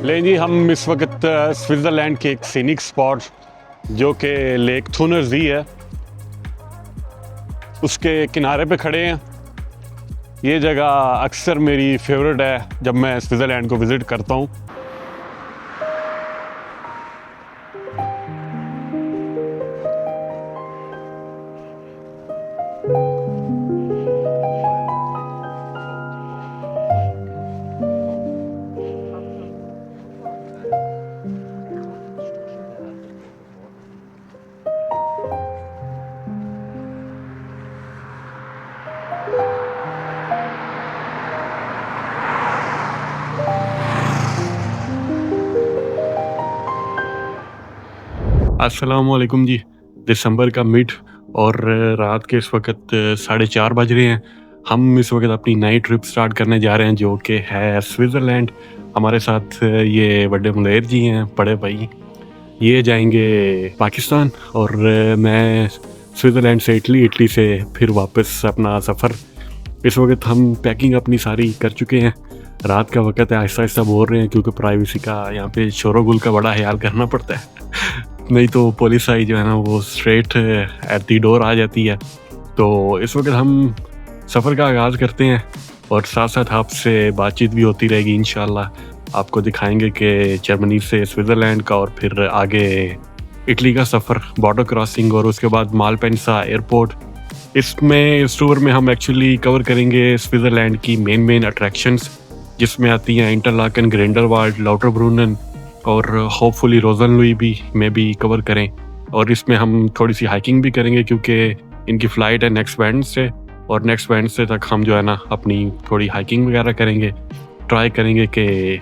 लें जी, हम इस वक्त स्विट्ज़रलैंड के एक सीनिक स्पॉट जो कि लेक थुनरज़ी है उसके किनारे पे खड़े हैं। ये जगह अक्सर मेरी फेवरेट है जब मैं स्विट्ज़रलैंड को विज़िट करता हूँ। अस्सलामुअलैकुम जी। दिसंबर का मिड और रात के इस वक्त 4:30 बज रहे हैं। हम इस वक्त अपनी नई ट्रिप स्टार्ट करने जा रहे हैं जो कि है स्विट्ज़रलैंड। हमारे साथ ये बड़े मुलेर जी हैं, बड़े भाई। ये जाएंगे पाकिस्तान और मैं स्विट्ज़रलैंड से इटली, इटली से फिर वापस अपना सफ़र। इस वक्त हम पैकिंग अपनी सारी कर चुके हैं। रात का वक्त है, आहिस्ता आहिस्ता बोल रहे हैं क्योंकि प्राइवेसी का यहाँ पे शोर गुल का बड़ा ख्याल करना पड़ता है नहीं तो पुलिस आई जो है ना वो स्ट्रेट एट दी डोर आ जाती है। तो इस वक्त हम सफ़र का आगाज़ करते हैं और साथ साथ आपसे बातचीत भी होती रहेगी। इंशाल्लाह आपको दिखाएंगे कि जर्मनी से स्विट्ज़रलैंड का और फिर आगे इटली का सफ़र, बॉर्डर क्रॉसिंग और उसके बाद मालपेंसा एयरपोर्ट। इस टूर में हम एक्चुअली कवर करेंगे स्विट्ज़रलैंड की मेन अट्रैक्शंस जिसमें आती हैं इंटरलाकन, ग्रिंडलवाल्ड, लाउटरब्रूनन और होपफुली रोजनलुई भी में भी कवर करें। और इसमें हम थोड़ी सी हाइकिंग भी करेंगे क्योंकि इनकी फ़्लाइट है नेक्स्ट वेडनेसडे और नेक्स्ट वेडनेसडे तक हम जो है ना अपनी थोड़ी हाइकिंग वगैरह करेंगे। ट्राई करेंगे कि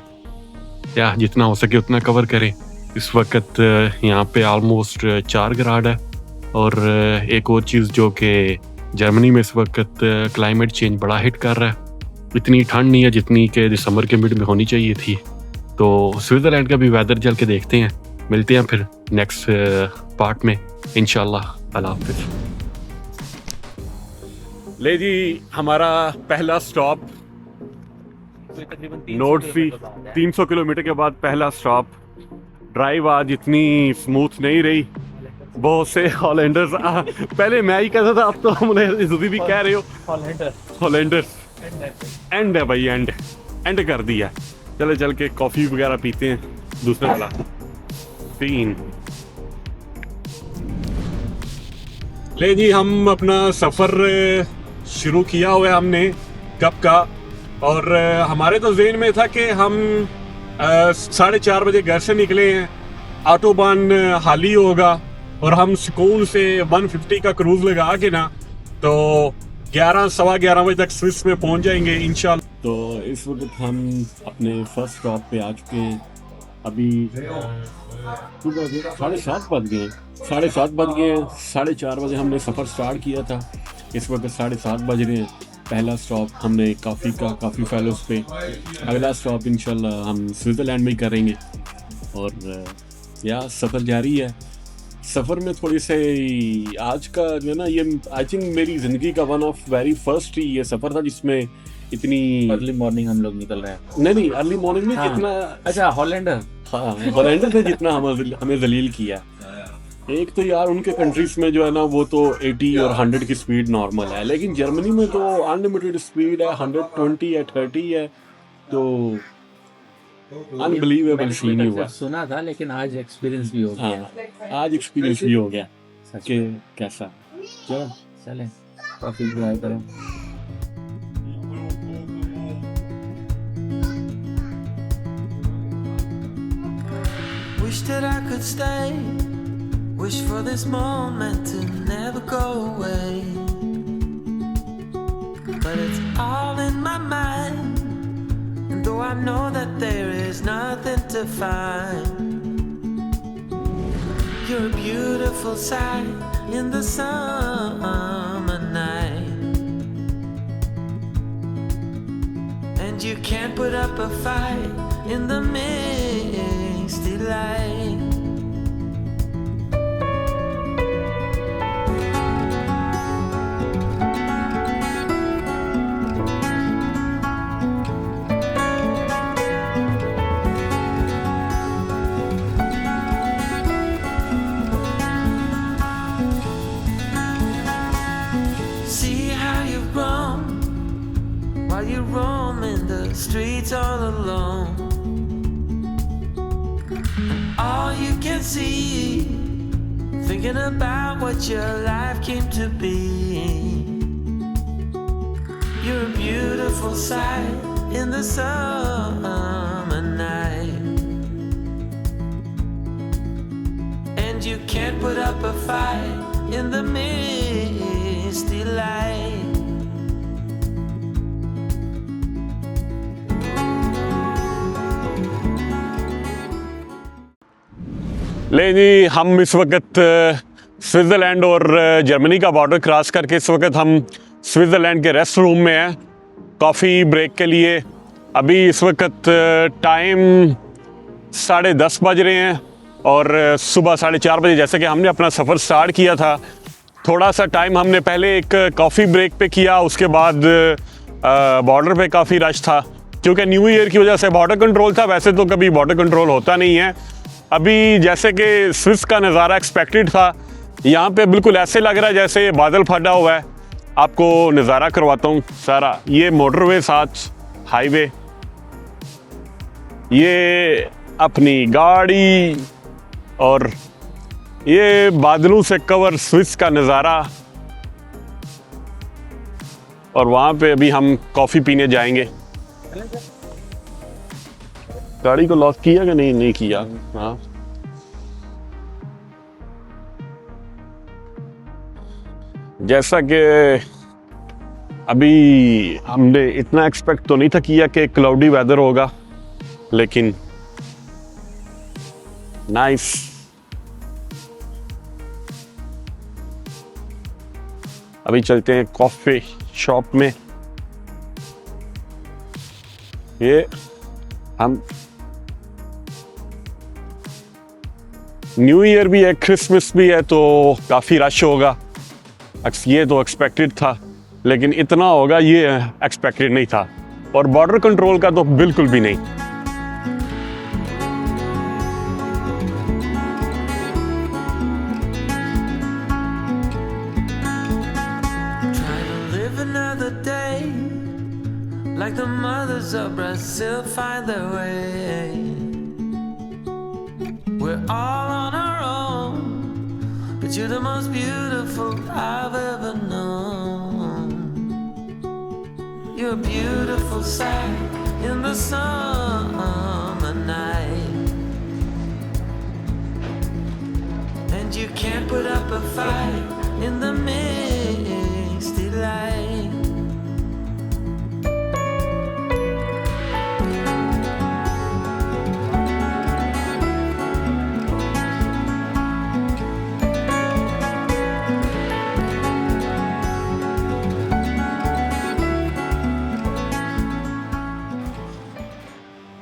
या जितना हो सके उतना कवर करें। इस वक्त यहाँ पे ऑलमोस्ट 4 ग्राड है। और एक और चीज़ जो कि जर्मनी में इस वक्त क्लाइमेट चेंज बड़ा हिट कर रहा है। इतनी ठंड नहीं है जितनी कि दिसंबर के मिड में होनी चाहिए थी। तो स्विट्ज़रलैंड का भी वेदर चल के देखते हैं। मिलते हैं फिर नेक्स्ट पार्ट में इंशाल्लाह। अल्लाह हाफिज़। ले जी, हमारा पहला स्टॉप नॉर्थ सी, 300 किलोमीटर के बाद पहला स्टॉप। ड्राइव आज इतनी स्मूथ नहीं रही। बहुत से हॉलैंडर्स पहले मैं ही कहता था, अब तो हम भी कह रहे हो हॉलैंडर्स। एंड है भाई, एंड कर दिया। चल के कॉफ़ी वगैरह पीते हैं। दूसरा वाला 3 ले जी, हम अपना सफ़र शुरू किया हुआ है हमने कब का। और हमारे तो ज़हन में था कि हम 4:30 बजे घर से निकले हैं। ऑटोबान हाली होगा और हम सुकून से 150 का क्रूज़ लगा के ना तो 11 सवा 11 बजे तक स्विस में पहुंच जाएंगे इंशाल्लाह। तो इस वक्त हम अपने फर्स्ट स्टॉप पे आ चुके हैं। अभी 7:30 बज गए 4:30 बजे हमने सफ़र स्टार्ट किया था। इस वक्त 7:30 बज रहे हैं। पहला स्टॉप हमने काफ़ी फैलोस पे। अगला स्टॉप इंशाल्लाह हम स्विट्ज़रलैंड में ही करेंगे। और या सफ़र जारी है। सफ़र में थोड़ी से आज का जो है ना, ये आई थिंक मेरी ज़िंदगी का वन ऑफ वेरी फर्स्ट ही ये सफ़र था जिसमें इतनी अर्ली मॉर्निंग हम लोग निकल रहे हैं। नहीं अर्ली मॉर्निंग में हाँ। जितना अच्छा, हॉलैंडर ने जितना हमें जलील किया। एक तो यार उनके कंट्रीज में जो है ना वो तो 80 और 100 की स्पीड नॉर्मल है, लेकिन जर्मनी में तो अनलिमिटेड स्पीड है, 120 है, 30 है। तो अनबिलीवेबल सीन ही हुआ। सुना था लेकिन आज एक्सपीरियंस भी हो गया। हाँ, आज एक्सपीरियंस भी हो गया कि कैसा। चलो चले कॉफी ट्राई करें। Wish that I could stay. Wish for this moment to never go away. But it's all in my mind. And though I know that there is nothing to find, you're a beautiful sight in the summer night. And you can't put up a fight in the misty light. can see, thinking about what your life came to be. You're a beautiful sight in the summer night, and you can't put up a fight in the misty light. ले जी, हम इस वक्त Switzerland और Germany का border cross करके इस वक्त हम स्विट्ज़रलैंड के रेस्ट रूम में हैं कॉफ़ी ब्रेक के लिए। अभी इस वक्त टाइम 10:30 बज रहे हैं और सुबह 4:30 बजे जैसे कि हमने अपना सफ़र स्टार्ट किया था। थोड़ा सा टाइम हमने पहले एक कॉफ़ी ब्रेक पे किया, उसके बाद बॉर्डर पे काफ़ी रश था क्योंकि न्यू ईयर की वजह से बॉर्डर कंट्रोल था। वैसे तो कभी बॉर्डर कंट्रोल होता नहीं है। अभी जैसे कि स्विस का नज़ारा एक्सपेक्टेड था, यहाँ पे बिल्कुल ऐसे लग रहा है जैसे बादल फटा हुआ है। आपको नज़ारा करवाता हूँ सारा। ये मोटरवे, साथ हाईवे, ये अपनी गाड़ी और ये बादलों से कवर स्विस का नज़ारा। और वहाँ पे अभी हम कॉफ़ी पीने जाएंगे। गाड़ी को लॉक किया कि नहीं किया? हाँ, जैसा कि अभी हमने इतना एक्सपेक्ट तो नहीं था किया कि क्लाउडी वेदर होगा, लेकिन नाइस। अभी चलते हैं कॉफी शॉप में। ये हम न्यू ईयर भी है, क्रिसमस भी है, तो काफ़ी रश होगा। ये तो एक्सपेक्टेड था, लेकिन इतना होगा ये एक्सपेक्टेड नहीं था। और बॉर्डर कंट्रोल का तो बिल्कुल भी नहीं। Try to live another day like the mothers of Brazil find their way. We're all on our own, but you're the most beautiful I've ever known. You're a beautiful sight in the summer night, and you can't put up a fight in the misty light.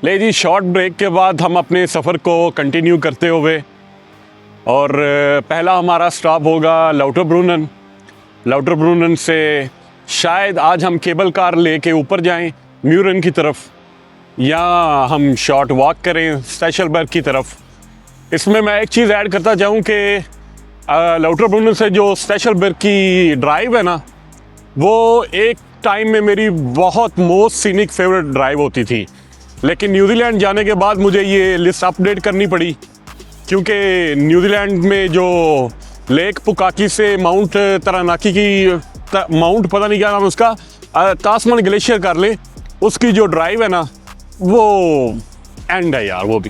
ले जी, short break के बाद हम अपने सफ़र को continue करते हुए, और पहला हमारा स्टॉप होगा लाउटरब्रूनन। लाउटरब्रूनन से शायद आज हम केबल कार लेके ऊपर जाएं म्यूरन की तरफ, या हम शॉर्ट वॉक करें स्टेशलबर्ग की तरफ। इसमें मैं एक चीज़ ऐड करता जाऊं कि लाउटरब्रूनन से जो स्टेशलबर्ग की ड्राइव है ना, वो एक टाइम में मेरी बहुत मोस्ट सीनिक फेवरेट ड्राइव होती थी। लेकिन न्यूजीलैंड जाने के बाद मुझे ये लिस्ट अपडेट करनी पड़ी, क्योंकि न्यूजीलैंड में जो लेक पुकाकी से माउंट तरानाकी की माउंट पता नहीं क्या नाम है उसका, तासमान ग्लेशियर कर ले, उसकी जो ड्राइव है ना वो एंड है यार। वो भी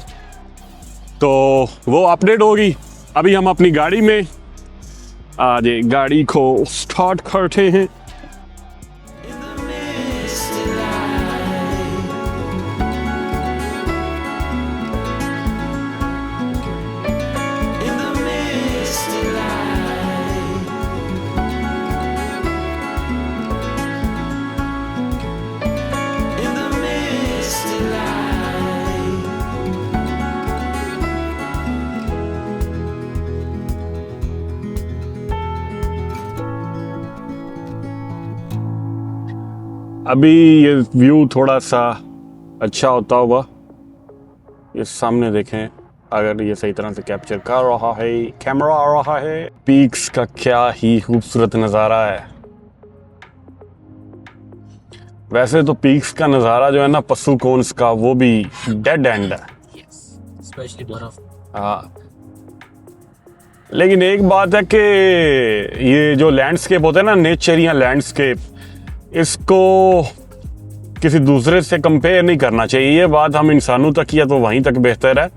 तो वो अपडेट होगी। अभी हम अपनी गाड़ी में आज गाड़ी को स्टार्ट करते हैं। अभी ये व्यू थोड़ा सा अच्छा होता हुआ, ये सामने देखें, अगर ये सही तरह से कैप्चर कर रहा है, कैमरा आ रहा है। पीक्स का क्या ही खूबसूरत नज़ारा है। वैसे तो पीक्स का नज़ारा जो है ना पसुकोन्स का, वो भी डेड एंड है। स्पेशली बर्फ। हाँ, लेकिन एक बात है कि ये जो लैंडस्केप होता है ना, नेचर या लैंडस्केप, इसको किसी दूसरे से कंपेयर नहीं करना चाहिए। ये बात हम इंसानों तक या तो वहीं तक बेहतर है।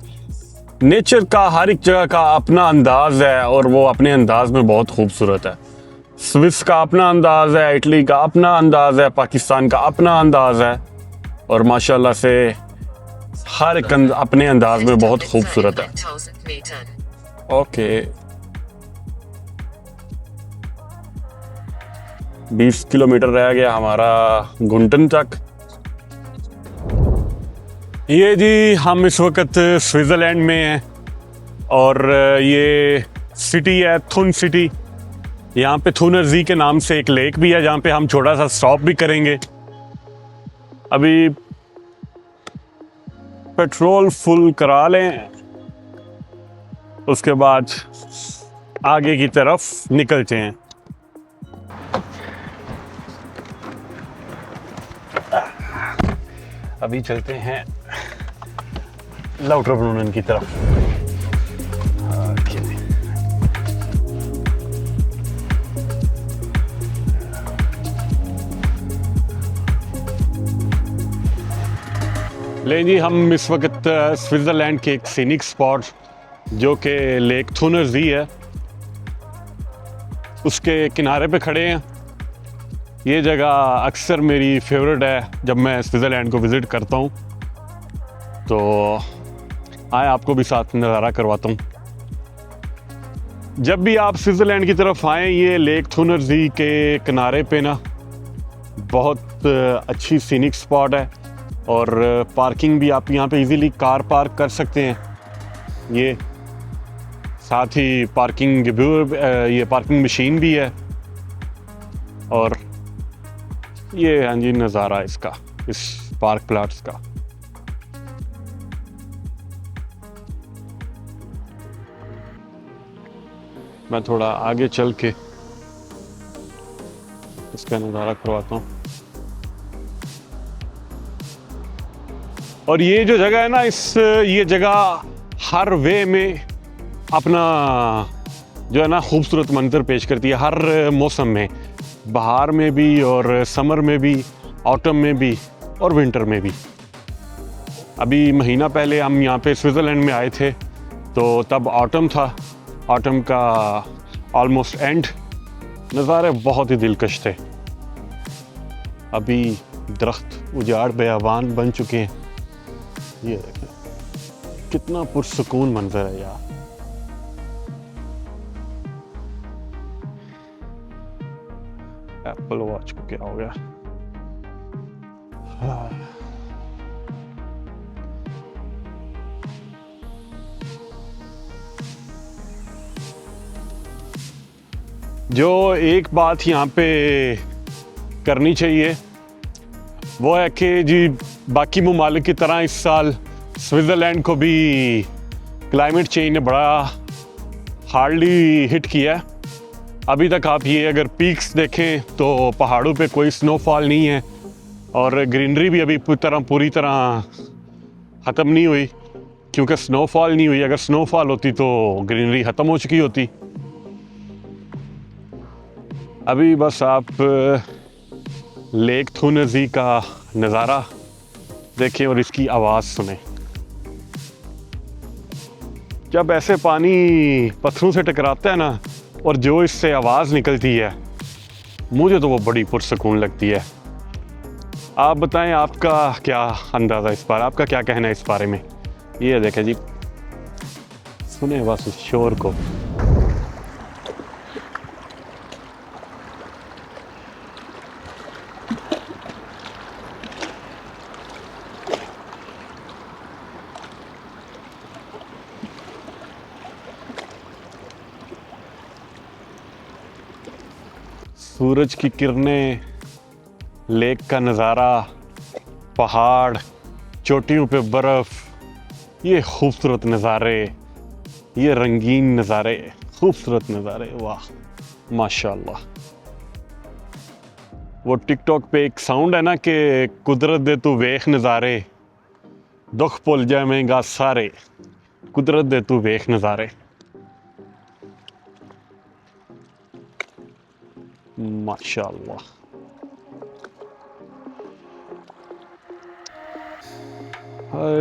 नेचर का हर एक जगह का अपना अंदाज है और वो अपने अंदाज में बहुत खूबसूरत है। स्विस का अपना अंदाज है, इटली का अपना अंदाज है, पाकिस्तान का अपना अंदाज है, और माशाल्लाह से हर एक अपने अंदाज में बहुत खूबसूरत है। ओके, 20 किलोमीटर रह गया हमारा गुंटन तक। ये जी हम इस वक्त स्विट्ज़रलैंड में हैं और ये सिटी है थुन सिटी। यहाँ पे थुनर जी के नाम से एक लेक भी है जहाँ पे हम छोटा सा स्टॉप भी करेंगे। अभी पेट्रोल फुल करा लें, उसके बाद आगे की तरफ निकलते हैं। अभी चलते हैं लाउटरब्रूनन की तरफ। ले जी, हम इस वक्त स्विट्ज़रलैंड के एक सीनिक स्पॉट जो कि लेक थुनर जी है उसके किनारे पे खड़े हैं। ये जगह अक्सर मेरी फेवरेट है जब मैं स्विट्ज़रलैंड को विज़िट करता हूँ, तो आए आपको भी साथ नज़ारा करवाता हूँ। जब भी आप स्विट्ज़रलैंड की तरफ आएँ, ये लेक थुनर जी के किनारे पे ना बहुत अच्छी सीनिक स्पॉट है और पार्किंग भी आप यहाँ पे इजीली कार पार्क कर सकते हैं। ये साथ ही पार्किंग ये पार्किंग मशीन भी है और ये हाँ जी नज़ारा इसका, इस पार्क प्लॉट्स का। मैं थोड़ा आगे चल के इसका नज़ारा करवाता हूँ। और ये जो जगह है ना, ये जगह हर वे में अपना जो है ना खूबसूरत मंजर पेश करती है, हर मौसम में, बहार में भी और समर में भी, ऑटम में भी और विंटर में भी। अभी महीना पहले हम यहाँ पे स्विट्ज़रलैंड में आए थे तो तब ऑटम था, ऑटम का ऑलमोस्ट एंड। नज़ारे बहुत ही दिलकश थे। अभी दरख्त उजाड़ बेआबान बन चुके हैं। ये देखें कितना पुरसुकून मंजर है यार। एप्पल वॉच को क्या हो गया? जो एक बात यहाँ पे करनी चाहिए वो है कि जी बाकी ममालिक की तरह इस साल स्विट्ज़रलैंड को भी क्लाइमेट चेंज ने बड़ा हार्डली हिट किया है। अभी तक आप ये अगर पीक्स देखें तो पहाड़ों पे कोई स्नोफॉल नहीं है और ग्रीनरी भी अभी पूरी तरह ख़त्म नहीं हुई, क्योंकि स्नोफॉल नहीं हुई। अगर स्नोफॉल होती तो ग्रीनरी ख़त्म हो चुकी होती। अभी बस आप लेक थुनर जी का नज़ारा देखें और इसकी आवाज़ सुने। जब ऐसे पानी पत्थरों से टकराता है ना और जो इससे आवाज़ निकलती है, मुझे तो वो बड़ी पुरसुकून लगती है। आप बताएं आपका क्या अंदाज़ा इस बार, आपका क्या कहना है इस बारे में? ये देखें जी, सुने बस इस शोर को। सूरज की किरणें, लेक का नज़ारा, पहाड़, चोटियों पे बर्फ़, ये खूबसूरत नज़ारे, ये रंगीन नज़ारे, खूबसूरत नज़ारे, वाह माशाल्लाह। वो टिकटॉक पे एक साउंड है ना कि कुदरत दे तू वेख नज़ारे, दुख भुल जावेंगा सारे, कुदरत दे तू वेख नज़ारे। माशाल्लाह।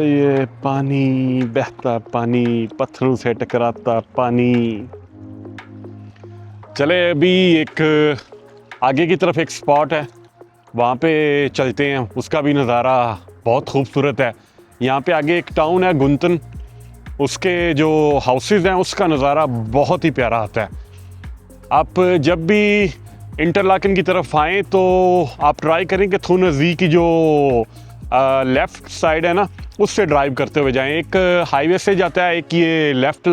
ये पानी, बहता पानी, पत्थरों से टकराता पानी। चले अभी एक आगे की तरफ एक स्पॉट है, वहाँ पे चलते हैं। उसका भी नज़ारा बहुत खूबसूरत है। यहाँ पे आगे एक टाउन है गुंतन, उसके जो हाउसेस हैं उसका नज़ारा बहुत ही प्यारा आता है। आप जब भी इंटरलाकन की तरफ आएँ तो आप ट्राई करें कि थू नज़ी की जो लेफ़्ट साइड है ना, उससे ड्राइव करते हुए जाएं। एक हाईवे से जाता है, एक ये लेफ़्ट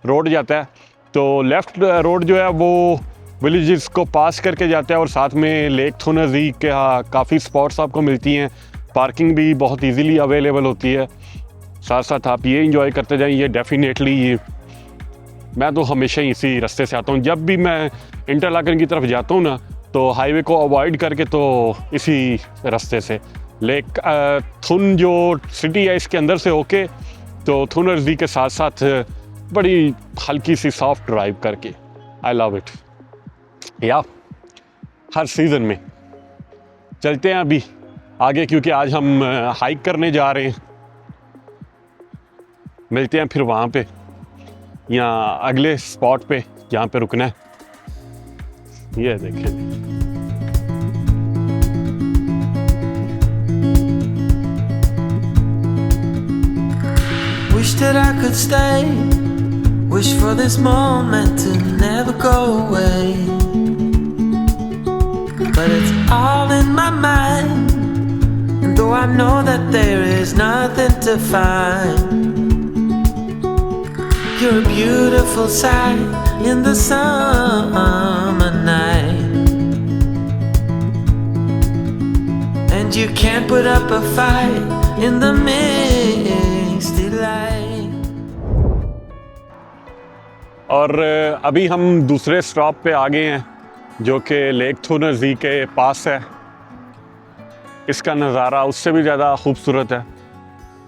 रोड जाता है। तो लेफ़्ट रोड जो है वो विलेजेस को पास करके जाता है और साथ में लेक थू नज़ी के काफ़ी स्पॉट्स आपको मिलती हैं। पार्किंग भी बहुत इजीली अवेलेबल होती है। साथ साथ आप ये इंजॉय करते जाएं। ये डेफिनेटली मैं तो हमेशा ही इसी रास्ते से आता हूँ। जब भी मैं इंटरलाकन की तरफ जाता हूँ ना, तो हाईवे को अवॉइड करके तो इसी रास्ते से लेक थुन जो सिटी है इसके अंदर से होके तो थू नज़ी के साथ साथ बड़ी हल्की सी सॉफ्ट ड्राइव करके। I love it. या हर सीज़न में चलते हैं अभी आगे, क्योंकि आज हम हाइक करने जा रहे हैं। मिलते हैं फिर वहाँ पे या अगले स्पॉट पे जहाँ पे रुकना है। ये देखें, Wish that I could stay. Wish for this moment to never go away. But it's all in my mind. And though I know that there is nothing to find, you're a beautiful sight in the summer night. And you can't put up a fight in the misty light. और अभी हम दूसरे stop पे आ गए हैं जो कि lake थू नज़ी के पास है। इसका नज़ारा उससे भी ज़्यादा खूबसूरत है।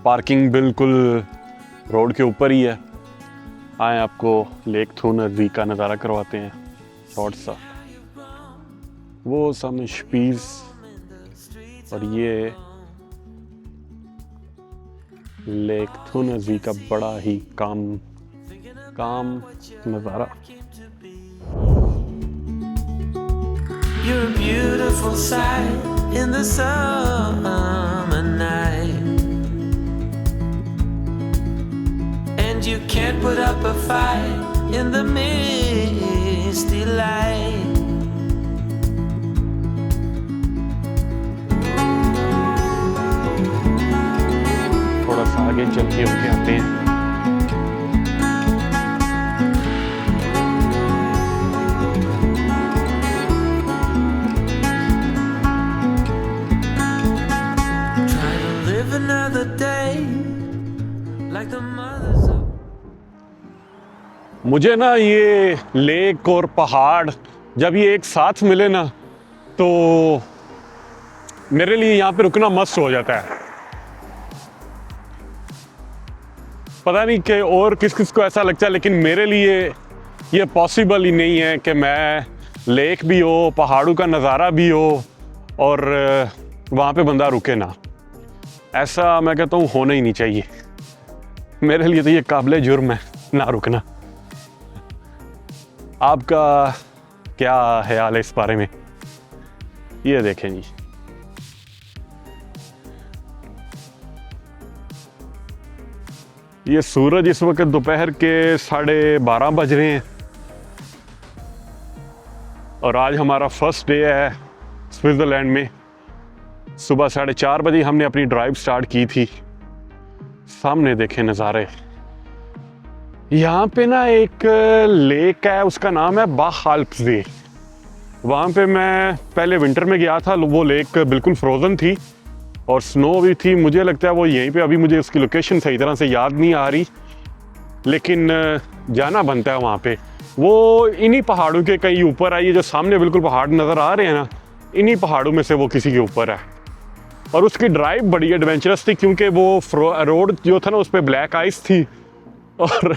पार्किंग बिल्कुल रोड के ऊपर ही है। आए आपको लेक थू नज़ी का नज़ारा करवाते हैं शॉर्ट सा। वो सामने शपीज और ये लेक थू नज़ी का बड़ा ही काम नज़ारा। You're a beautiful sight in the summer night. And you can't put up a fight in the misty light. थोड़ा सा आगे चल के होके आते हैं। Try to live another day like the mothers of मुझे ना ये लेक और पहाड़ जब ये एक साथ मिले ना, तो मेरे लिए यहाँ पे रुकना मस्त हो जाता है। पता नहीं कि और किस किस को ऐसा लगता है, लेकिन मेरे लिए ये पॉसिबल ही नहीं है कि मैं लेक भी हो, पहाड़ों का नज़ारा भी हो और वहाँ पे बंदा रुके ना। ऐसा मैं कहता हूँ होना ही नहीं चाहिए। मेरे लिए तो ये काबिल जुर्म है ना रुकना। आपका क्या ख्याल है इस बारे में? ये देखें जी, ये सूरज इस वक्त दोपहर के 12:30 बज रहे हैं और आज हमारा फर्स्ट डे है स्विट्ज़रलैंड में। सुबह 4:30 बजे हमने अपनी ड्राइव स्टार्ट की थी। सामने देखें नज़ारे। यहाँ पे ना एक लेक है, उसका नाम है बाख-आल्प्सज़ी। वहाँ पे मैं पहले विंटर में गया था। वो लेक बिल्कुल फ्रोज़न थी और स्नो भी थी। मुझे लगता है वो यहीं पे, अभी मुझे उसकी लोकेशन सही तरह से याद नहीं आ रही, लेकिन जाना बनता है वहाँ पे। वो इन्हीं पहाड़ों के कहीं ऊपर है। ये जो सामने बिल्कुल पहाड़ नज़र आ रहे हैं ना, इन्हीं पहाड़ों में से वो किसी के ऊपर है। और उसकी ड्राइव बड़ी एडवेंचरस थी क्योंकि वो रोड जो था ना उस पर ब्लैक आइस थी और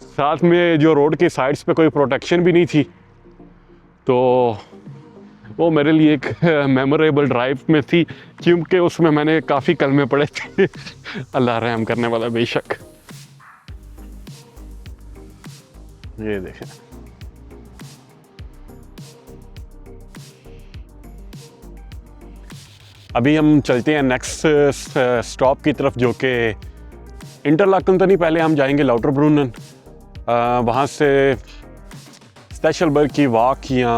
साथ में जो रोड की साइड्स पे कोई प्रोटेक्शन भी नहीं थी। तो वो मेरे लिए एक मेमोरेबल ड्राइव में थी, क्योंकि उसमें मैंने काफ़ी कलमे पढ़े थे। अल्लाह रहम करने वाला बेशक। ये देखें, अभी हम चलते हैं नेक्स्ट स्टॉप की तरफ, जो कि इंटरलाकन तो नहीं, पहले हम जाएंगे लाउटरब्रूनन। वहाँ से स्टेशलबर्ग की वॉक या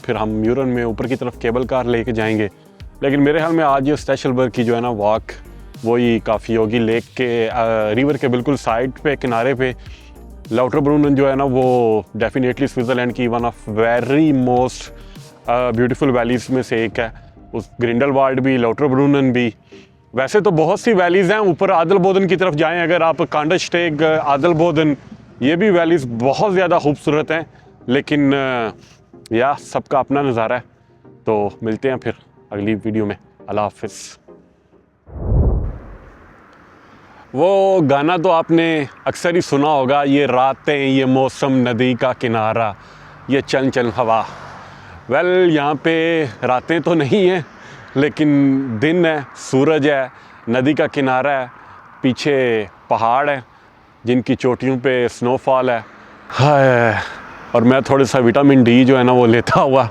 फिर हम म्यूरन में ऊपर की तरफ केबल कार लेके जाएंगे। लेकिन मेरे ख्याल में आज ये स्टेशलबर्ग की जो है ना वॉक वही काफ़ी होगी। लेक के रिवर के बिल्कुल साइड पे, किनारे पे लाउटरब्रूनन जो है ना वो डेफिनेटली स्विट्ज़रलैंड की one of very most beautiful valleys में से एक है। उस ग्रिंडलवाल्ड भी, लाउटरब्रूनन भी। वैसे तो बहुत सी वैलीज़ हैं। ऊपर आदलबोदन की तरफ जाएं अगर आप, कांडस्टेग, आदलबोदन, ये भी वैलीज़ बहुत ज़्यादा खूबसूरत हैं। लेकिन या सबका अपना नज़ारा है। तो मिलते हैं फिर अगली वीडियो में। अल्लाह हाफिज़। वो गाना तो आपने अक्सर ही सुना होगा, ये रातें, ये मौसम, नदी का किनारा, ये चल चल हवा। वेल, यहाँ पे रातें तो नहीं हैं, लेकिन दिन है, सूरज है, नदी का किनारा है, पीछे पहाड़ है जिनकी चोटियों पे स्नोफॉल है। हाय, और मैं थोड़ा सा विटामिन डी जो है ना वो लेता हुआ।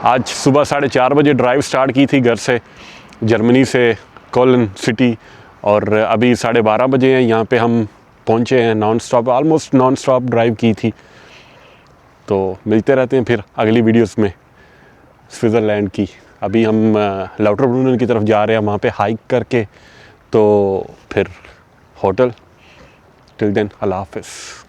आज सुबह 4:30 बजे ड्राइव स्टार्ट की थी घर से, जर्मनी से कोलन सिटी, और अभी 12:30 बजे हैं यहाँ पे हम पहुँचे हैं। Non stop, almost non stop drive की थी। तो मिलते रहते हैं फिर अगली वीडियोस में स्विट्ज़रलैंड की। अभी हम लाउटरब्रूनन की तरफ जा रहे हैं, वहाँ पे हाइक करके तो फिर होटल। टिल देन अल्लाह हाफिज़।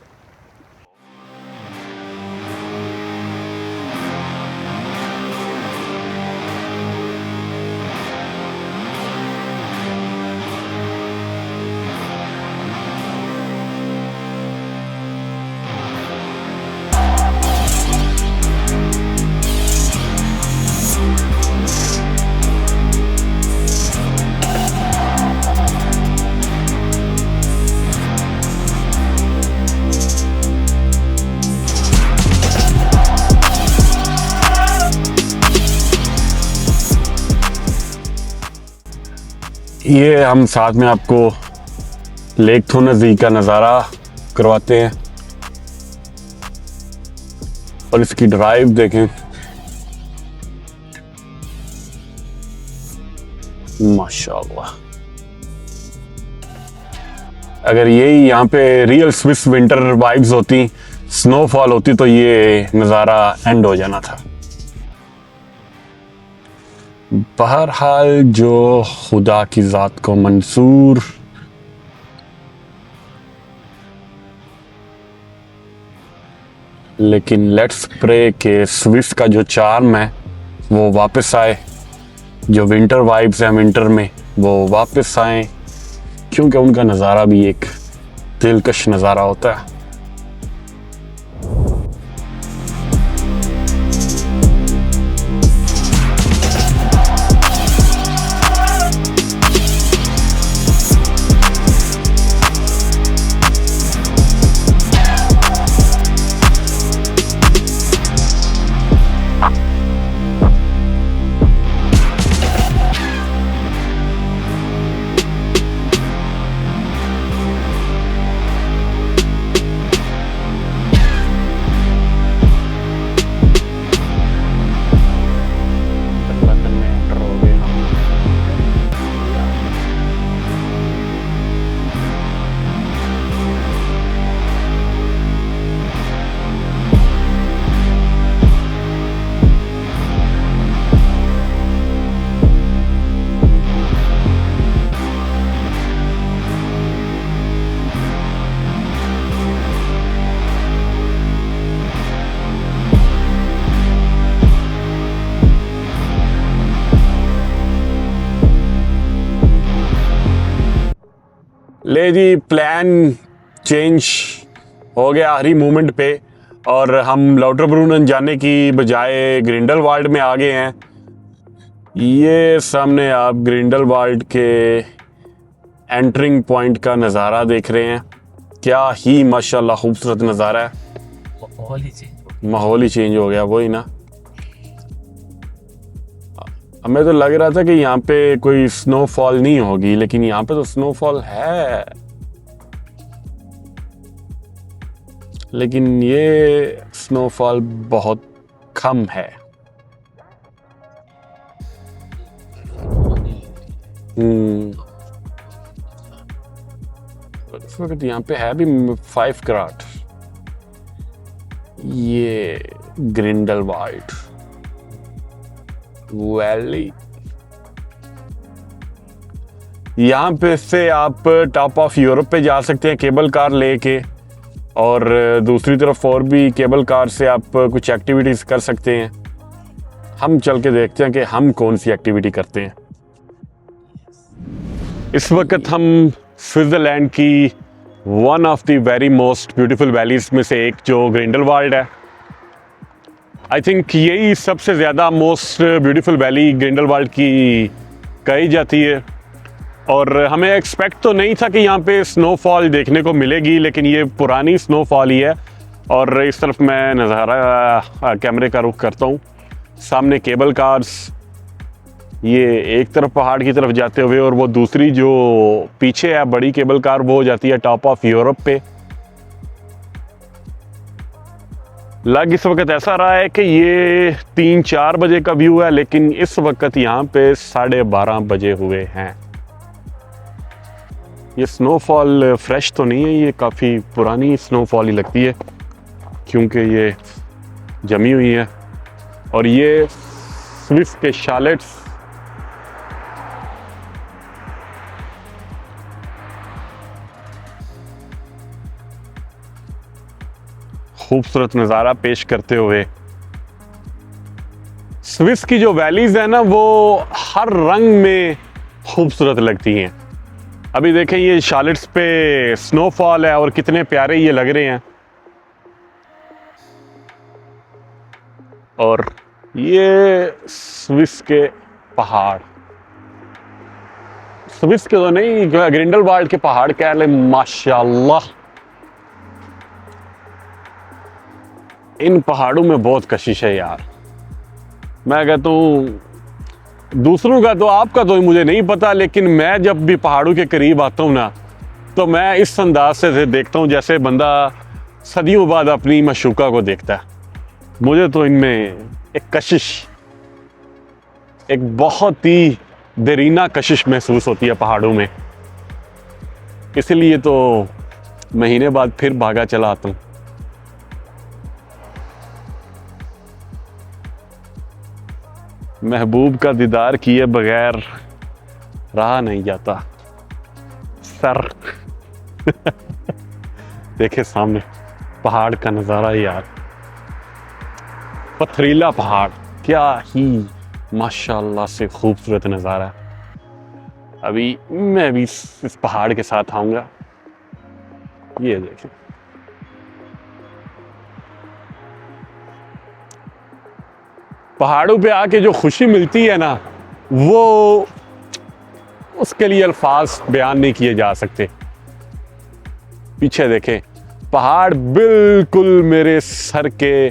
ये हम साथ में आपको लेक थोनज़ी का नज़ारा करवाते हैं और इसकी ड्राइव देखें। माशाल्लाह, अगर यही यहाँ पे रियल स्विस विंटर वाइब्स होती, स्नोफॉल होती, तो ये नज़ारा एंड हो जाना था। बहरहाल जो खुदा की ज़ात को मंसूर, लेकिन लेट्स प्रे के स्विस का जो चार्म है वो वापस आए, जो विंटर वाइब्स हैं विंटर में वो वापस आए, क्योंकि उनका नज़ारा भी एक दिलकश नज़ारा होता है। ले जी, प्लान चेंज हो गया आखिरी मोमेंट पे, और हम लाउटरब्रूनन जाने की बजाय ग्रिंडलवाल्ड में आ गए हैं। ये सामने आप ग्रिंडलवाल्ड के एंटरिंग पॉइंट का नज़ारा देख रहे हैं। क्या ही माशाल्लाह खूबसूरत नज़ारा है। माहौल ही चेंज हो माहौल ही चेंज हो गया, वही ना। हमें तो लग रहा था कि यहाँ पे कोई स्नोफॉल नहीं होगी, लेकिन यहाँ पे तो स्नोफॉल है, लेकिन ये स्नोफॉल बहुत कम है। इस वक्त यहाँ पे है भी 5 कराट। ये ग्रिंडलवाल्ड वैली, यहाँ पे से आप टॉप ऑफ यूरोप पे जा सकते हैं केबल कार लेके, और दूसरी तरफ और भी केबल कार से आप कुछ एक्टिविटीज कर सकते हैं। हम चल के देखते हैं कि हम कौन सी एक्टिविटी करते हैं। इस वक्त हम स्विट्जरलैंड की one of the very most beautiful valleys में से एक जो ग्रिंडलवाल्ड है, आई थिंक यही सबसे ज़्यादा मोस्ट ब्यूटीफुल वैली ग्रिंडलवाल्ड की कही जाती है। और हमें एक्सपेक्ट तो नहीं था कि यहाँ पे स्नोफॉल देखने को मिलेगी, लेकिन ये पुरानी स्नोफॉल ही है। और इस तरफ मैं नज़ारा कैमरे का रुख करता हूँ, सामने केबल कार्स ये एक तरफ पहाड़ की तरफ जाते हुए, और वो दूसरी जो पीछे है बड़ी केबल कार वो जाती है टॉप ऑफ यूरोप पे। लग इस वक्त ऐसा रहा है कि ये 3-4 बजे का व्यू है, लेकिन इस वक्त यहाँ पे 12:30 बजे हुए हैं। ये स्नोफॉल फ्रेश तो नहीं है, ये काफ़ी पुरानी स्नोफॉल ही लगती है, क्योंकि ये जमी हुई है। और ये स्विस के शालेट्स, खूबसूरत नज़ारा पेश करते हुए। स्विस की जो वैलीज है ना, वो हर रंग में खूबसूरत लगती हैं। अभी देखें ये शालेट्स पे स्नोफॉल है और कितने प्यारे ये लग रहे हैं। और ये स्विस के पहाड़, स्विस के तो नहीं, ग्रिंडलवाल्ड के पहाड़ कह ले, माशाल्लाह। इन पहाड़ों में बहुत कशिश है यार। मैं कहता हूँ दूसरों का तो, आपका तो मुझे नहीं पता, लेकिन मैं जब भी पहाड़ों के करीब आता हूँ ना, तो मैं इस अंदाज से देखता हूँ जैसे बंदा सदियों बाद अपनी मशूका को देखता है। मुझे तो इनमें एक कशिश, एक बहुत ही देरीना कशिश महसूस होती है पहाड़ों में। इसलिए तो महीने बाद फिर भागा चला आता हूँ। महबूब का दीदार किए बगैर रहा नहीं जाता सर। देखे सामने पहाड़ का नज़ारा यार, पथरीला पहाड़, क्या ही माशाल्लाह से खूबसूरत नज़ारा। अभी मैं भी इस पहाड़ के साथ आऊँगा। ये देखें, पहाड़ों पे आके जो खुशी मिलती है ना, वो उसके लिए अल्फाज बयान नहीं किए जा सकते। पीछे देखें, पहाड़ बिल्कुल मेरे सर के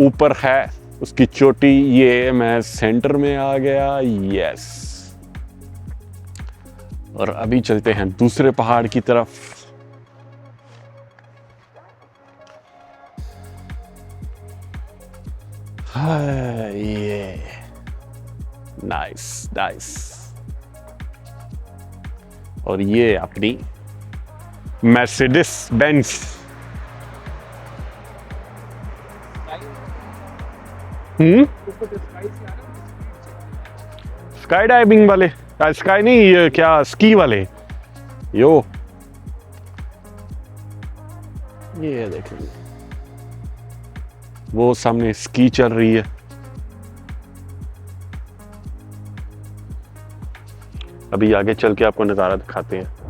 ऊपर है, उसकी चोटी। ये मैं सेंटर में आ गया, यस। और अभी चलते हैं दूसरे पहाड़ की तरफ। ये नाइस नाइस। और ये अपनी मर्सिडीज बेंज। स्काई डाइविंग वाले, स्काई नहीं, ये क्या स्की वाले। यो ये देखेंगे, वो सामने स्की चल रही है। अभी आगे चल के आपको नज़ारा दिखाते हैं।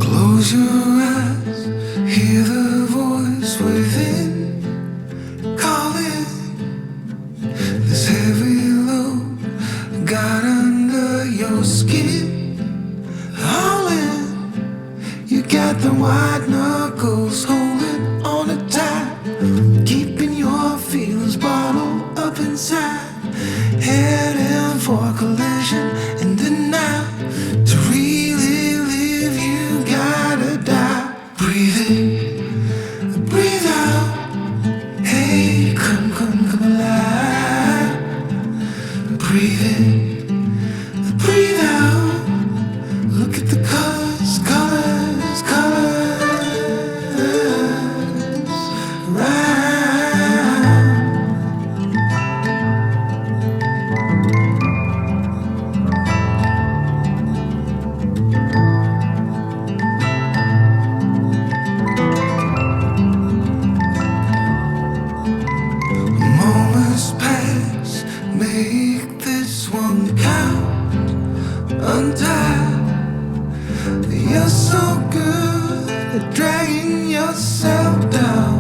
Close your eyes, hear the voice within. got the white knuckles holding on it tight, keeping your feelings bottled up inside, heading for collision in the night. To really live, you gotta die. Breathe in, breathe out. Hey, come alive. Breathe in, breathe out. Look at the colors, colors, colors around. Moments pass, make this one count. Untie. You're so good at dragging yourself down.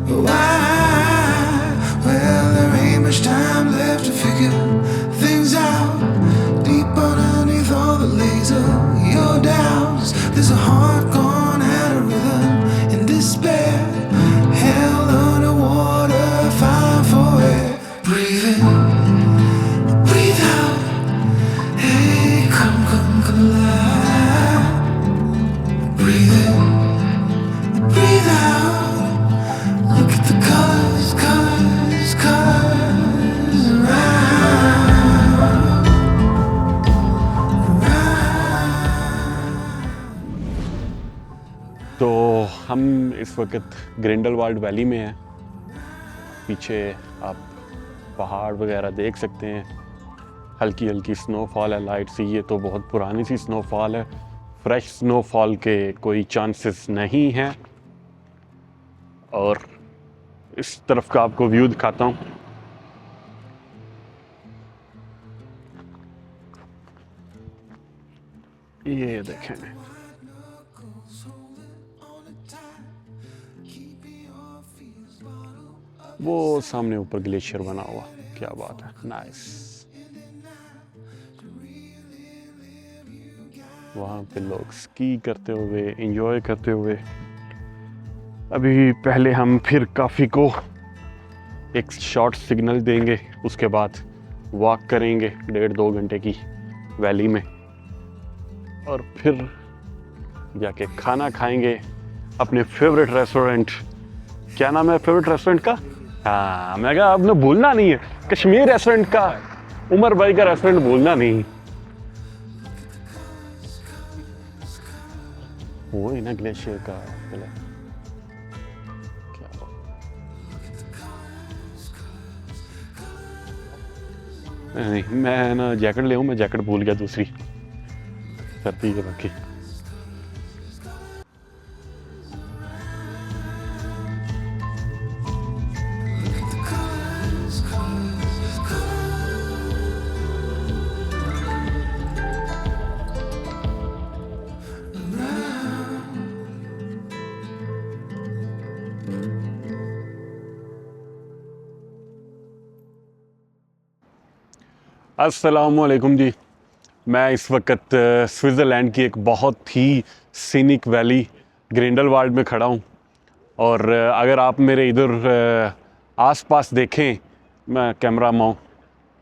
Why? Well, there ain't much time left to figure things out. Deep underneath all the laser, your doubts. There's a heart gone out of rhythm in despair. Held underwater, fine for air. Breathe in, breathe out. Hey, come alive. Breathe in, breathe out. Look at the colors, colors, colors around. तो हम इस वक्त Grindelwald valley में हैं। पीछे आप पहाड़ वगैरह देख सकते हैं। हल्की हल्की स्नोफॉल है, लाइट सी। ये तो बहुत पुरानी सी स्नोफॉल है, फ्रेश स्नोफॉल के कोई चांसेस नहीं हैं। और इस तरफ का आपको व्यू दिखाता हूँ। ये देखें, वो सामने ऊपर ग्लेशियर बना हुआ, क्या बात है, नाइस। वहाँ पे लोग स्की करते हुए, एंजॉय करते हुए। अभी पहले हम फिर काफ़ी को एक शॉर्ट सिग्नल देंगे, उसके बाद वॉक करेंगे 1.5-2 घंटे की वैली में, और फिर जाके खाना खाएंगे अपने फेवरेट रेस्टोरेंट। क्या नाम है फेवरेट रेस्टोरेंट का? हाँ, मैं कहा आपने भूलना नहीं है, कश्मीर रेस्टोरेंट का, उमर भाई का रेस्टोरेंट भूलना नहीं। वो है ना ग्लेशियर का किला। क्या नहीं, मैं ना जैकेट ले आऊँ, मैं जैकेट भूल गया दूसरी, सर्दी के बाकी। अस्सलामुअलैकुम जी। मैं इस वक्त स्विट्ज़रलैंड की एक बहुत ही सीनिक वैली ग्रिंडलवाल्ड में खड़ा हूँ। और अगर आप मेरे इधर आसपास देखें, मैं कैमरा माउंट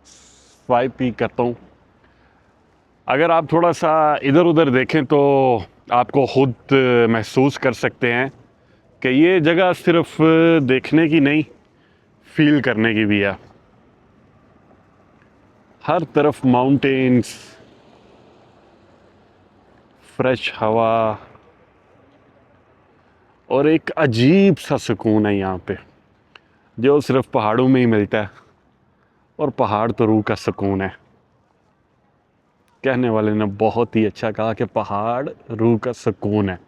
स्वाइप ही करता हूँ, अगर आप थोड़ा सा इधर उधर देखें तो आपको खुद महसूस कर सकते हैं कि ये जगह सिर्फ देखने की नहीं, फील करने की भी है। हर तरफ माउंटेन्स, फ्रेश हवा और एक अजीब सा सुकून है यहाँ पे, जो सिर्फ पहाड़ों में ही मिलता है। और पहाड़ तो रूह का सुकून है। कहने वाले ने बहुत ही अच्छा कहा कि पहाड़ रूह का सुकून है।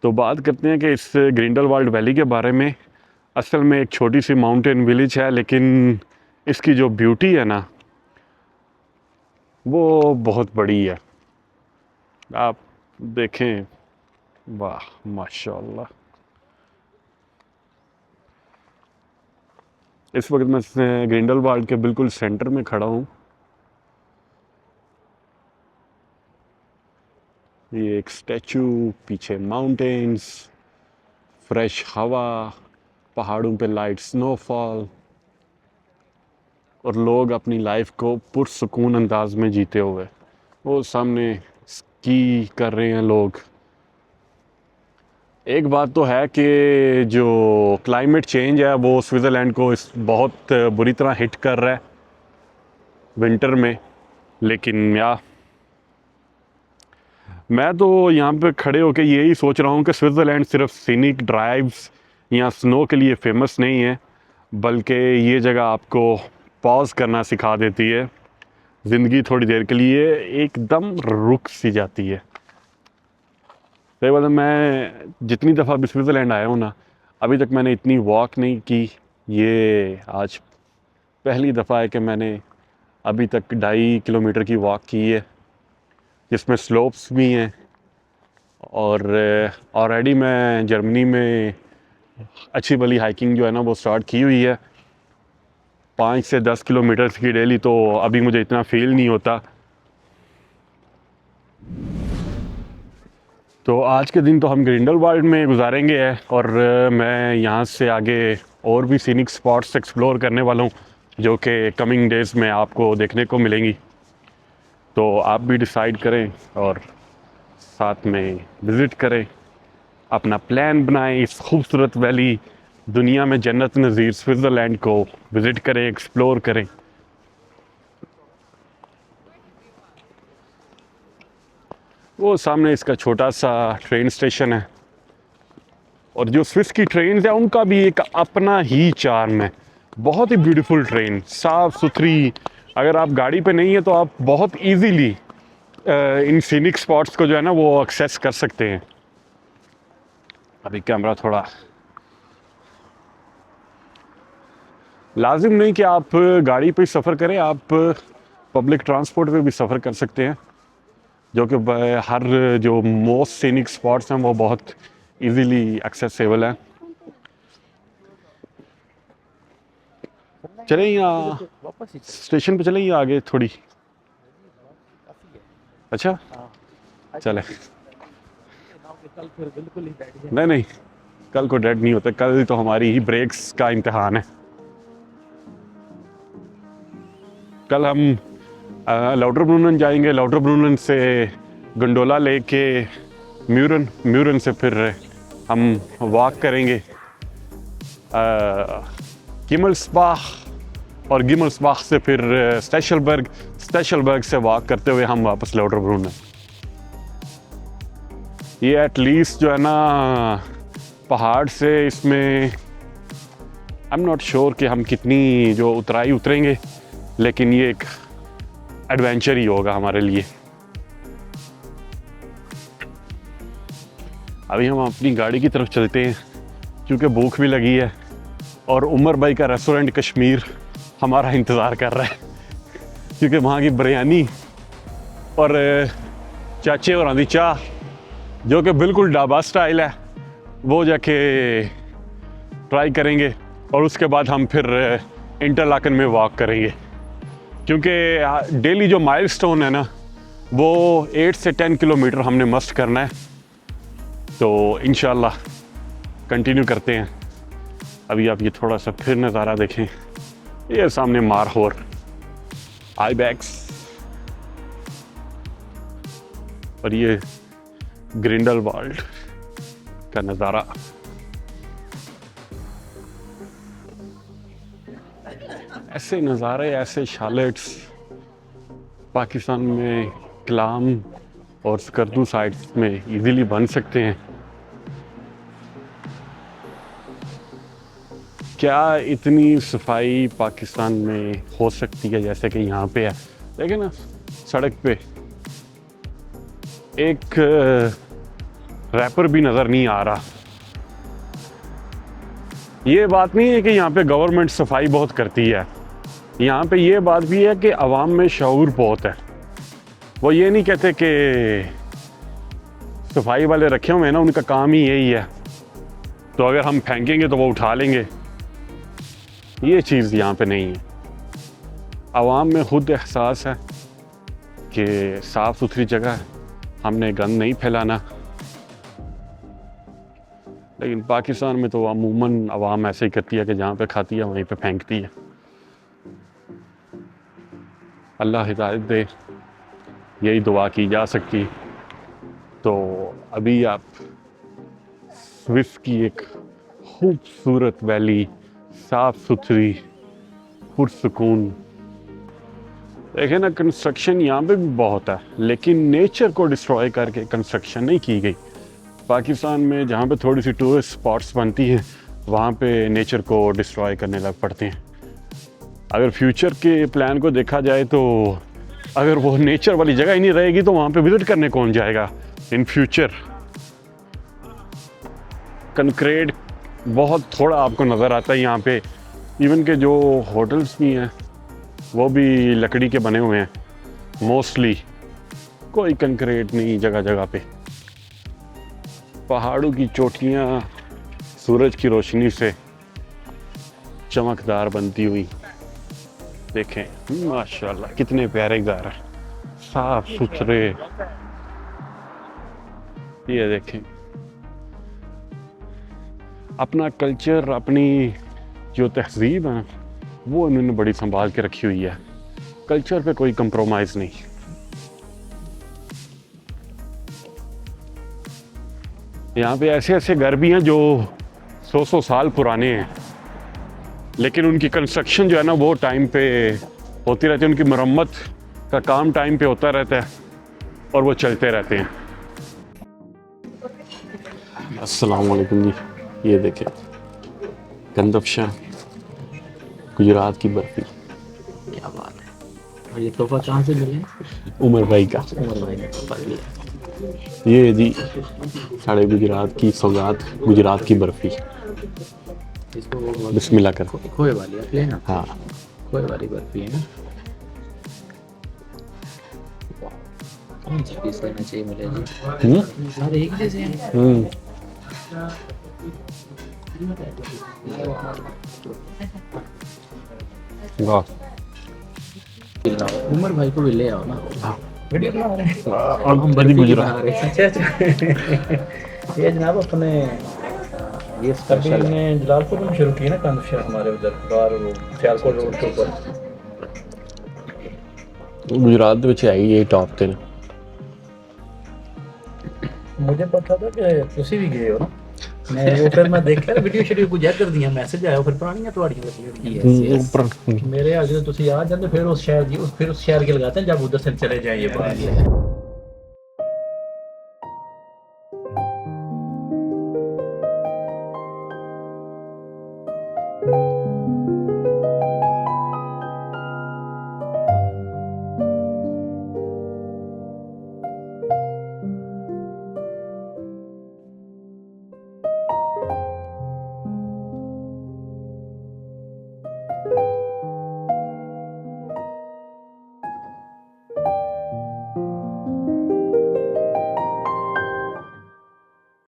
तो बात करते हैं कि इस ग्रिंडलवाल्ड वैली के बारे में। असल में एक छोटी सी माउंटेन विलेज है, लेकिन इसकी जो ब्यूटी है ना, वो बहुत बड़ी है। आप देखें, वाह माशाल्लाह। इस वक्त मैं ग्रिंडलवाल्ड के बिल्कुल सेंटर में खड़ा हूँ। ये एक स्टैचू, पीछे माउंटेन्स, फ्रेश हवा, पहाड़ों पे लाइट स्नोफॉल और लोग अपनी लाइफ को पुरसुकून अंदाज में जीते हुए। वो सामने स्की कर रहे हैं लोग। एक बात तो है कि जो क्लाइमेट चेंज है वो स्विट्ज़रलैंड को इस बहुत बुरी तरह हिट कर रहा है विंटर में। लेकिन मैं तो यहाँ पे खड़े होकर यही सोच रहा हूँ कि स्विट्ज़रलैंड सिर्फ सीनिक ड्राइव्स या स्नो के लिए फेमस नहीं है, बल्कि ये जगह आपको पॉज करना सिखा देती है। ज़िंदगी थोड़ी देर के लिए एकदम रुक सी जाती है। सही बात है, मैं जितनी दफ़ा भी स्विट्ज़रलैंड आया हूँ ना, अभी तक मैंने इतनी वॉक नहीं की। ये आज पहली दफ़ा है कि मैंने अभी तक 2.5 किलोमीटर की वॉक की है, जिसमें स्लोप्स भी हैं। और ऑलरेडी मैं जर्मनी में अच्छी भली हाइकिंग जो है ना वो स्टार्ट की हुई है, 5 से 10 किलोमीटर की डेली। तो अभी मुझे इतना फील नहीं होता। तो आज के दिन तो हम ग्रिंडलवाल्ड में गुजारेंगे और मैं यहाँ से आगे और भी सीनिक स्पॉट्स एक्सप्लोर करने वाला हूँ, जो कि कमिंग डेज़ में आपको देखने को मिलेंगी। तो आप भी डिसाइड करें और साथ में विज़िट करें, अपना प्लान बनाएं। इस खूबसूरत वैली, दुनिया में जन्नत नज़ीर स्विट्ज़रलैंड को विज़िट करें, एक्सप्लोर करें। वो सामने इसका छोटा सा ट्रेन स्टेशन है और जो स्विस की ट्रेन है उनका भी एक अपना ही चार्म है। बहुत ही ब्यूटीफुल ट्रेन, साफ़ सुथरी। अगर आप गाड़ी पे नहीं है तो आप बहुत इजीली इन सीनिक स्पॉट्स को जो है ना वो एक्सेस कर सकते हैं। अभी कैमरा थोड़ा, लाजिम नहीं कि आप गाड़ी पे सफ़र करें, आप पब्लिक ट्रांसपोर्ट पे भी सफ़र कर सकते हैं, जो कि हर जो मोस्ट सीनिक स्पॉट्स हैं वो बहुत इजीली एक्सेसिबल हैं। चलें या स्टेशन पे चलें या आगे थोड़ी? अच्छा चले। कल फिर बिल्कुल ही बैठ गया। नहीं, कल को डेड नहीं होता, कल तो हमारी ही ब्रेक्स का इम्तिहान है। कल हम लाउटरब्रूनन जाएंगे, लाउटरब्रूनन से गंडोला लेके म्यूरन से फिर हम वॉक करेंगे गिमल्सबाख, और गिमल्सबाख से फिर स्टेशलबर्ग से वॉक करते हुए हम वापस लाउटरब्रूनन। ये एटलीस्ट जो है ना पहाड़ से, इसमें आई एम नॉट श्योर कि हम कितनी जो उतराई उतरेंगे, लेकिन ये एक एडवेंचर ही होगा हमारे लिए। अभी हम अपनी गाड़ी की तरफ चलते हैं क्योंकि भूख भी लगी है और उमर भाई का रेस्टोरेंट कश्मीर हमारा इंतज़ार कर रहा है, क्योंकि वहाँ की बिरयानी और चाचे और आंधी चाह, जो कि बिल्कुल ढाबा स्टाइल है, वो जाके ट्राई करेंगे। और उसके बाद हम फिर इंटरलाकन में वॉक करेंगे, क्योंकि डेली जो माइलस्टोन है ना वो 8 से 10 किलोमीटर हमने मस्ट करना है। तो इंशाल्लाह कंटिन्यू करते हैं। अभी आप ये थोड़ा सा फिर नज़ारा देखें, ये सामने मारहोर, आईबैक्स और ये ग्रिंडलवाल्ड का नज़ारा। ऐसे नज़ारे, ऐसे शालेट्स पाकिस्तान में क्लाम और स्कर्दू साइट्स में इजीली बन सकते हैं। क्या इतनी सफाई पाकिस्तान में हो सकती है जैसे कि यहाँ पे है? देखें ना, सड़क पे एक रैपर भी नज़र नहीं आ रहा। ये बात नहीं है कि यहाँ पे गवर्नमेंट सफाई बहुत करती है, यहाँ पे ये बात भी है कि आवाम में शऊर बहुत है। वो ये नहीं कहते कि सफाई वाले रखे हुए हैं ना, उनका काम ही यही है, तो अगर हम फेंकेंगे तो वो उठा लेंगे। ये चीज़ यहाँ पे नहीं है। आवाम में खुद एहसास है कि साफ़ सुथरी जगह है हमने गंद नहीं फैलाना। लेकिन पाकिस्तान में तो अमूमन आवाम ऐसे ही करती है कि जहाँ पे खाती है वहीं पे फेंकती है। अल्लाह हिदायत दे, यही दुआ की जा सकती। तो अभी आप स्विस की एक खूबसूरत वैली, साफ़ सुथरी, पुरसुकून। देखें ना, कंस्ट्रक्शन यहाँ पे भी बहुत है, लेकिन नेचर को डिस्ट्रॉय करके कंस्ट्रक्शन नहीं की गई। पाकिस्तान में जहाँ पे थोड़ी सी टूरिस्ट स्पॉट्स बनती हैं वहाँ पे नेचर को डिस्ट्रॉय करने लग पड़ते हैं। अगर फ्यूचर के प्लान को देखा जाए तो अगर वो नेचर वाली जगह ही नहीं रहेगी तो वहाँ पे विजिट करने कौन जाएगा इन फ्यूचर। कंक्रीट बहुत थोड़ा आपको नज़र आता है यहाँ पे। इवन के जो होटल्स भी हैं वो भी लकड़ी के बने हुए हैं मोस्टली, कोई कंक्रीट नहीं जगह जगह पे। पहाड़ों की चोटियाँ सूरज की रोशनी से चमकदार बनती हुई, देखें माशाल्लाह कितने प्यारे घर हैं, साफ सुथरे। ये देखें, अपना कल्चर, अपनी जो तहजीब है वो इन्होंने बड़ी संभाल के रखी हुई है। कल्चर पे कोई कंप्रोमाइज़ नहीं। यहाँ पे ऐसे ऐसे घर भी हैं जो 100 साल पुराने हैं, लेकिन उनकी कंस्ट्रक्शन जो है ना वो टाइम पे होती रहती है। उनकी मरम्मत का काम टाइम पे होता रहता है और वो चलते रहते हैं। अस्सलाम वालेकुम जी। ये देखें, गंदफशा गुजरात की बर्फी। क्या बात है। और ये तोहफा कहाँ से मिले? उमर भाई का। उमर भाई ने तोहफा दिया। ये जी साढ़े गुजरात की सौगात, गुजरात की बर्फी। इसको वो बोलते हैं बिस्मिल्लाह कर। खोए वाली है, प्लेन है। हाँ, खोए वाली बर्फी है ना। कौन सा पीस लेना चाहिए मुझे जी? सारे एक जैसे हैं। वाह। उमर भाई को भी ले आओ ना। हाँ। वीडियो बना रहे हैं। और हम बड़ी बर्फी गुजरात। बना रहे हैं। अच्छा। ये जनाब अपने ये स्पेशल ने जलालपुर में शुरू की ना कंदफशा हमारे उधर बाहर वो सियालकोट रोड के ऊपर। गुजरात ਦੇ ਵਿੱਚ ਆਈ ਇਹ ਟੌਪ ਤੇ ਨੇ। मुझे पता था कि तुसी भी गए हो ना। मैं वो फिर मैं देखा वीडियो शेडियो को चेक कर दिया, मैसेज आया फिर पुरानी ਤੁਹਾਡੀਆਂ वीडियो मेरे आगे तो तुसी आ जाते फिर उस शहर की फिर उस शहर के लगाते हैं जब उधर से चले जाए ये बात।